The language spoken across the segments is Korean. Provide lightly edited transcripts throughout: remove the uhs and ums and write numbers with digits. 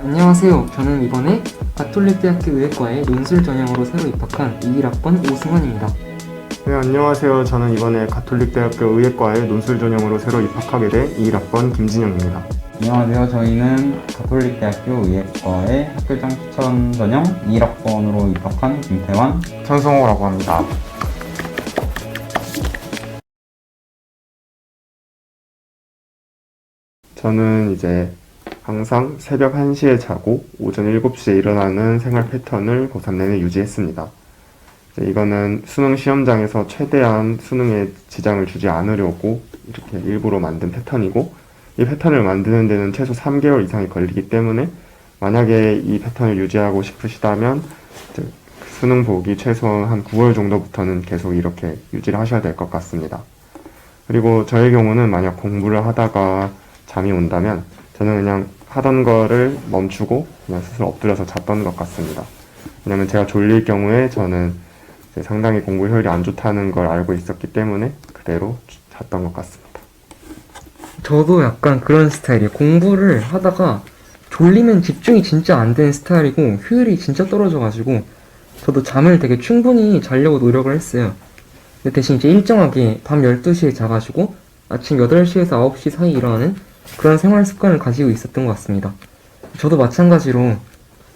안녕하세요. 저는 이번에 가톨릭대학교 의예과에 논술 전형으로 새로 입학한 21학번 오승환입니다. 네, 안녕하세요. 저는 이번에 가톨릭대학교 의예과에 논술 전형으로 새로 입학하게 된 21학번 김진영입니다. 안녕하세요. 저희는 가톨릭대학교 의예과의 학교장 추천 전형 21학번으로 입학한 김태환, 천성호라고 합니다. 저는 이제 항상 새벽 1시에 자고 오전 7시에 일어나는 생활 패턴을 고3 내내 유지했습니다. 이거는 수능 시험장에서 최대한 수능에 지장을 주지 않으려고 이렇게 일부러 만든 패턴이고, 이 패턴을 만드는 데는 최소 3개월 이상이 걸리기 때문에 만약에 이 패턴을 유지하고 싶으시다면 수능 보기 최소 한 9월 정도부터는 계속 이렇게 유지를 하셔야 될 것 같습니다. 그리고 저의 경우는 만약 공부를 하다가 잠이 온다면 저는 그냥 하던 거를 멈추고 그냥 스스로 엎드려서 잤던 것 같습니다. 왜냐면 제가 졸릴 경우에 저는 상당히 공부 효율이 안 좋다는 걸 알고 있었기 때문에 그대로 잤던 것 같습니다. 저도 약간 그런 스타일이에요. 공부를 하다가 졸리면 집중이 진짜 안 되는 스타일이고 효율이 진짜 떨어져가지고 저도 잠을 되게 충분히 자려고 노력을 했어요. 근데 대신 이제 일정하게 밤 12시에 자가지고 아침 8시에서 9시 사이 일어나는 그런 생활 습관을 가지고 있었던 것 같습니다. 저도 마찬가지로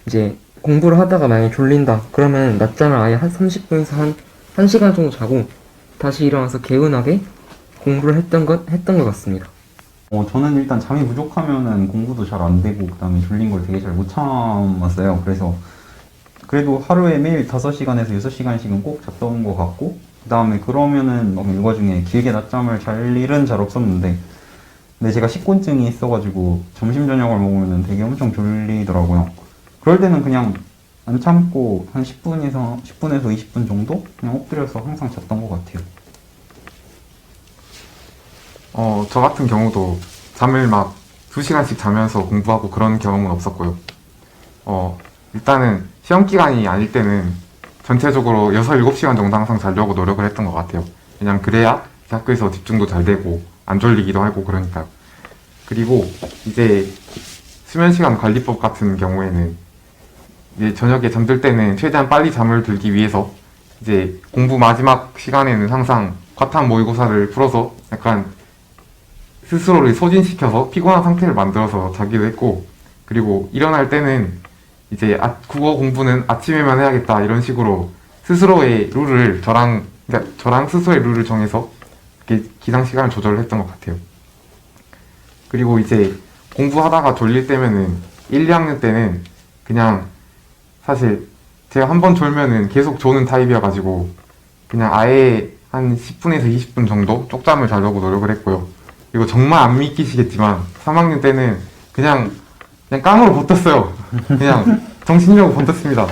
이제 공부를 하다가 만약에 졸린다 그러면 낮잠을 아예 한 30분에서 한 1시간 정도 자고 다시 일어나서 개운하게 공부를 했던 것 같습니다. 저는 일단 잠이 부족하면은 공부도 잘 안 되고 그다음에 졸린 걸 되게 잘 못 참았어요. 그래서 그래도 하루에 매일 5시간에서 6시간씩은 꼭 잤던 것 같고, 그다음에 그러면은 일과 중에 길게 낮잠을 잘 일은 잘 없었는데, 근데 제가 식곤증이 있어가지고 점심 저녁을 먹으면 되게 엄청 졸리더라고요. 그럴 때는 그냥 안 참고 한 10분에서 20분 정도 그냥 엎드려서 항상 잤던 것 같아요. 저 같은 경우도 잠을 막 2시간씩 자면서 공부하고 그런 경험은 없었고요. 일단은 시험 기간이 아닐 때는 전체적으로 6, 7시간 정도 항상 자려고 노력을 했던 것 같아요. 그냥 그래야 학교에서 집중도 잘 되고 안 졸리기도 하고 그러니까요. 그리고 이제 수면시간 관리법 같은 경우에는 이제 저녁에 잠들 때는 최대한 빨리 잠을 들기 위해서 이제 공부 마지막 시간에는 항상 과탐 모의고사를 풀어서 약간 스스로를 소진시켜서 피곤한 상태를 만들어서 자기도 했고, 그리고 일어날 때는 이제 국어 공부는 아침에만 해야겠다 이런 식으로 스스로의 룰을 저랑 스스로의 룰을 정해서 이렇게 기상 시간을 조절을 했던 것 같아요. 그리고 이제 공부하다가 졸릴 때면은 1, 2학년 때는 그냥 사실 제가 한 번 졸면은 계속 조는 타입이어가지고 그냥 아예 한 10분에서 20분 정도 쪽잠을 자려고 노력을 했고요. 그리고 정말 안 믿기시겠지만 3학년 때는 그냥 깡으로 버텼어요. 그냥 정신력으로 버텼습니다.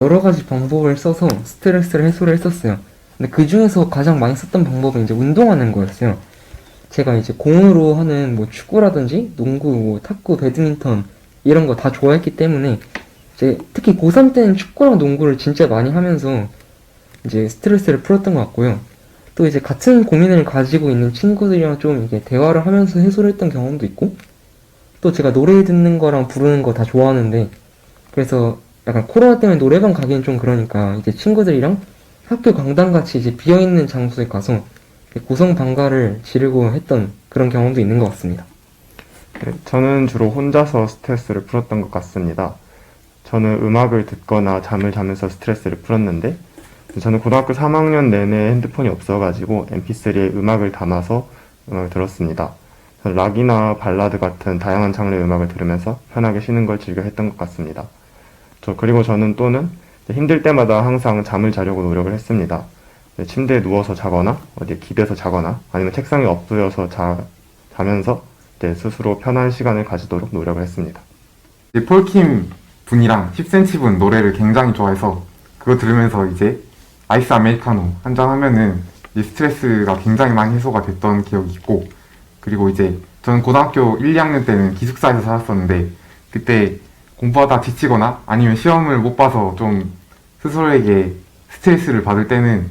여러 가지 방법을 써서 스트레스를 해소를 했었어요. 근데 그 중에서 가장 많이 썼던 방법은 이제 운동하는 거였어요. 제가 이제 공으로 하는 뭐 축구라든지 농구, 뭐 탁구, 배드민턴 이런 거 다 좋아했기 때문에 이제 특히 고3 때는 축구랑 농구를 진짜 많이 하면서 이제 스트레스를 풀었던 것 같고요. 또 이제 같은 고민을 가지고 있는 친구들이랑 좀 이게 대화를 하면서 해소를 했던 경험도 있고, 또 제가 노래 듣는 거랑 부르는 거 다 좋아하는데, 그래서 약간 코로나 때문에 노래방 가기엔 좀 그러니까 이제 친구들이랑 학교 강당같이 이제 비어있는 장소에 가서 고성방가를 지르고 했던 그런 경험도 있는 것 같습니다. 네, 저는 주로 혼자서 스트레스를 풀었던 것 같습니다. 저는 음악을 듣거나 잠을 자면서 스트레스를 풀었는데, 저는 고등학교 3학년 내내 핸드폰이 없어가지고 mp3에 음악을 담아서 음악을 들었습니다. 저는 락이나 발라드 같은 다양한 장르의 음악을 들으면서 편하게 쉬는 걸 즐겨 했던 것 같습니다. 그리고 저는 또는 힘들 때마다 항상 잠을 자려고 노력을 했습니다. 침대에 누워서 자거나 어디에 기대서 자거나 아니면 책상에 엎드려서 자면서 스스로 편한 시간을 가지도록 노력을 했습니다. 폴킴 분이랑 10cm 분 노래를 굉장히 좋아해서 그거 들으면서 이제 아이스 아메리카노 한잔 하면은 이제 스트레스가 굉장히 많이 해소가 됐던 기억이 있고, 그리고 이제 저는 고등학교 1, 2학년 때는 기숙사에서 살았었는데 그때 공부하다 지치거나 아니면 시험을 못 봐서 좀 스스로에게 스트레스를 받을 때는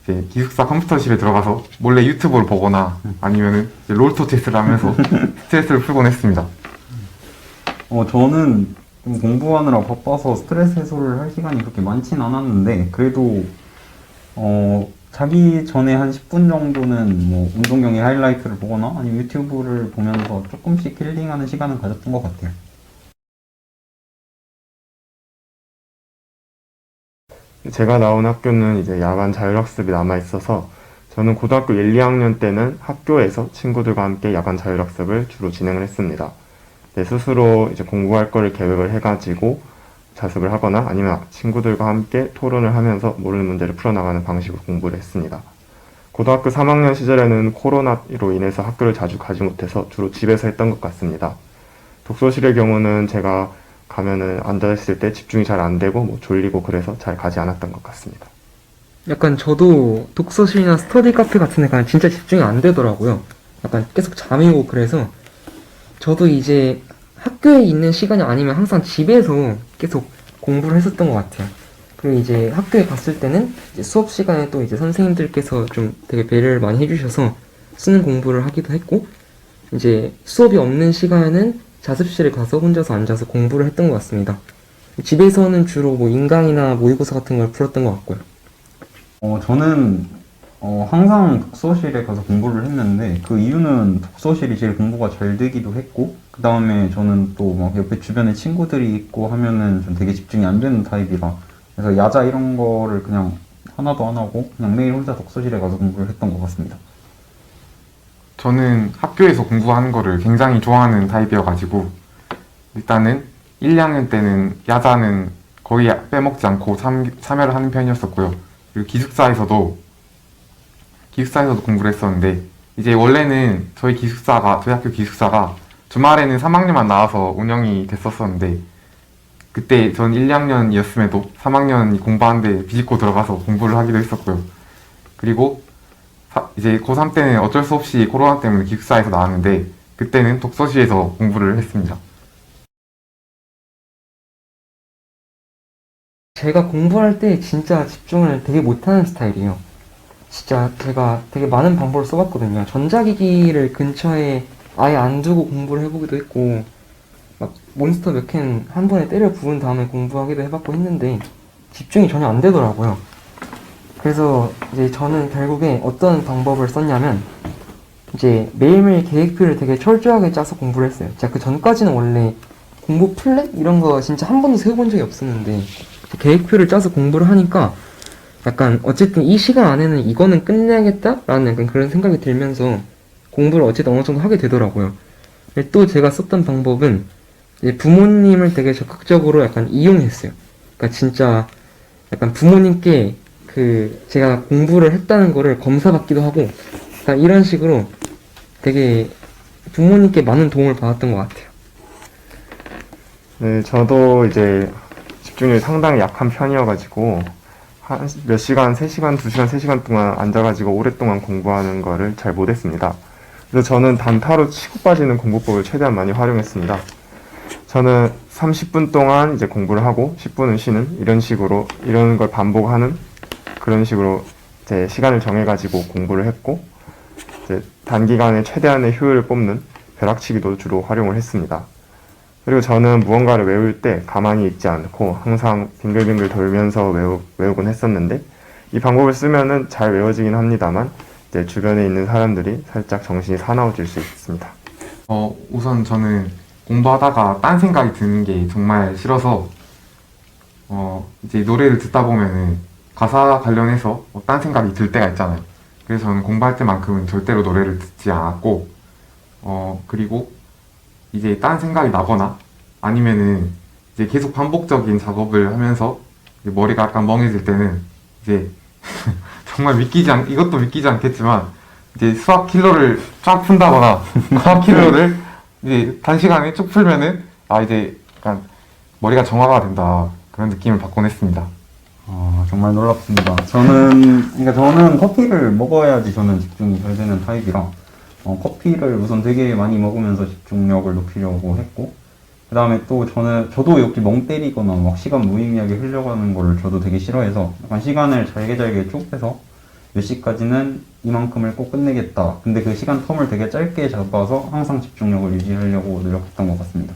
이제 기숙사 컴퓨터실에 들어가서 몰래 유튜브를 보거나 아니면은 이제 롤토 체스를 하면서 스트레스를 풀곤 했습니다. 저는 좀 공부하느라 바빠서 스트레스 해소를 할 시간이 그렇게 많진 않았는데, 그래도, 자기 전에 한 10분 정도는 뭐 운동 경기 하이라이트를 보거나 아니면 유튜브를 보면서 조금씩 힐링하는 시간을 가졌던 것 같아요. 제가 나온 학교는 이제 야간 자율학습이 남아 있어서 저는 고등학교 1, 2학년 때는 학교에서 친구들과 함께 야간 자율학습을 주로 진행을 했습니다. 네, 스스로 이제 공부할 거를 계획을 해가지고 자습을 하거나 아니면 친구들과 함께 토론을 하면서 모르는 문제를 풀어나가는 방식으로 공부를 했습니다. 고등학교 3학년 시절에는 코로나로 인해서 학교를 자주 가지 못해서 주로 집에서 했던 것 같습니다. 독서실의 경우는 제가 가면은 앉아있을 때 집중이 잘 안 되고 뭐 졸리고 그래서 잘 가지 않았던 것 같습니다. 약간 저도 독서실이나 스터디 카페 같은 데 가면 진짜 집중이 안 되더라고요. 약간 계속 잠이 오고 그래서 저도 이제 학교에 있는 시간이 아니면 항상 집에서 계속 공부를 했었던 것 같아요. 그리고 이제 학교에 갔을 때는 이제 수업 시간에 또 이제 선생님들께서 좀 되게 배려를 많이 해주셔서 쓰는 공부를 하기도 했고, 이제 수업이 없는 시간에는 자습실에 가서 혼자서 앉아서 공부를 했던 것 같습니다. 집에서는 주로 뭐 인강이나 모의고사 같은 걸 풀었던 것 같고요. 저는 항상 독서실에 가서 공부를 했는데, 그 이유는 독서실이 제일 공부가 잘 되기도 했고, 그 다음에 저는 또 막 옆에 주변에 친구들이 있고 하면은 좀 되게 집중이 안 되는 타입이라, 그래서 야자 이런 거를 그냥 하나도 안 하고 그냥 매일 혼자 독서실에 가서 공부를 했던 것 같습니다. 저는 학교에서 공부하는 거를 굉장히 좋아하는 타입이어가지고 일단은 1, 2학년 때는 야자는 거의 빼먹지 않고 참여를 하는 편이었었고요. 그리고 기숙사에서도 공부를 했었는데, 이제 원래는 저희 학교 기숙사가 주말에는 3학년만 나와서 운영이 됐었었는데, 그때 전 1, 2학년이었음에도 3학년이 공부하는데 비집고 들어가서 공부를 하기도 했었고요. 그리고 이제 고3 때는 어쩔 수 없이 코로나 때문에 기숙사에서 나왔는데, 그때는 독서실에서 공부를 했습니다. 제가 공부할 때 진짜 집중을 되게 못하는 스타일이에요. 진짜 제가 되게 많은 방법을 써봤거든요. 전자기기를 근처에 아예 안 두고 공부를 해보기도 했고, 막 몬스터 몇 캔 한 번에 때려 부은 다음에 공부하기도 해봤고 했는데 집중이 전혀 안 되더라고요. 그래서 이제 저는 결국에 어떤 방법을 썼냐면, 이제 매일매일 계획표를 되게 철저하게 짜서 공부를 했어요. 제가 그 전까지는 원래 공부 플랜? 이런 거 진짜 한 번도 세워본 적이 없었는데, 계획표를 짜서 공부를 하니까 약간 어쨌든 이 시간 안에는 이거는 끝내야겠다라는 약간 그런 생각이 들면서 공부를 어쨌든 어느 정도 하게 되더라고요. 또 제가 썼던 방법은 이제 부모님을 되게 적극적으로 약간 이용했어요. 그러니까 진짜 약간 부모님께 그 제가 공부를 했다는 거를 검사받기도 하고, 약간 이런 식으로 되게 부모님께 많은 도움을 받았던 것 같아요. 네, 저도 이제 집중력이 상당히 약한 편이어가지고 한 몇 시간, 3시간, 2시간, 3시간 동안 앉아가지고 오랫동안 공부하는 거를 잘 못했습니다. 그래서 저는 단타로 치고 빠지는 공부법을 최대한 많이 활용했습니다. 저는 30분 동안 이제 공부를 하고 10분은 쉬는 이런 식으로, 이런 걸 반복하는 그런 식으로 제 시간을 정해가지고 공부를 했고, 이제 단기간에 최대한의 효율을 뽑는 벼락치기도 주로 활용을 했습니다. 그리고 저는 무언가를 외울 때 가만히 있지 않고 항상 빙글빙글 돌면서 외우곤 했었는데, 이 방법을 쓰면은 잘 외워지긴 합니다만 이제 주변에 있는 사람들이 살짝 정신이 사나워질 수 있습니다. 우선 저는 공부하다가 딴 생각이 드는 게 정말 싫어서 이제 노래를 듣다 보면은 가사 관련해서 딴 생각이 들 때가 있잖아요. 그래서 저는 공부할 때만큼은 절대로 노래를 듣지 않았고, 그리고 이제 딴 생각이 나거나 아니면은 이제 계속 반복적인 작업을 하면서 이제 머리가 약간 멍해질 때는 이제 정말 이것도 믿기지 않겠지만 이제 수학 킬러를 쫙 푼다거나 과학 킬러를 이제 단시간에 쭉 풀면은 이제 약간 머리가 정화가 된다, 그런 느낌을 받곤 했습니다. 정말 놀랍습니다. 저는 커피를 먹어야지 저는 집중이 잘 되는 타입이라, 커피를 우선 되게 많이 먹으면서 집중력을 높이려고 했고, 그 다음에 또 저도 여기 멍 때리거나 막 시간 무의미하게 흘려가는 거를 저도 되게 싫어해서 약간 시간을 잘게 쪼개서 몇 시까지는 이만큼을 꼭 끝내겠다. 근데 그 시간 텀을 되게 짧게 잡아서 항상 집중력을 유지하려고 노력했던 것 같습니다.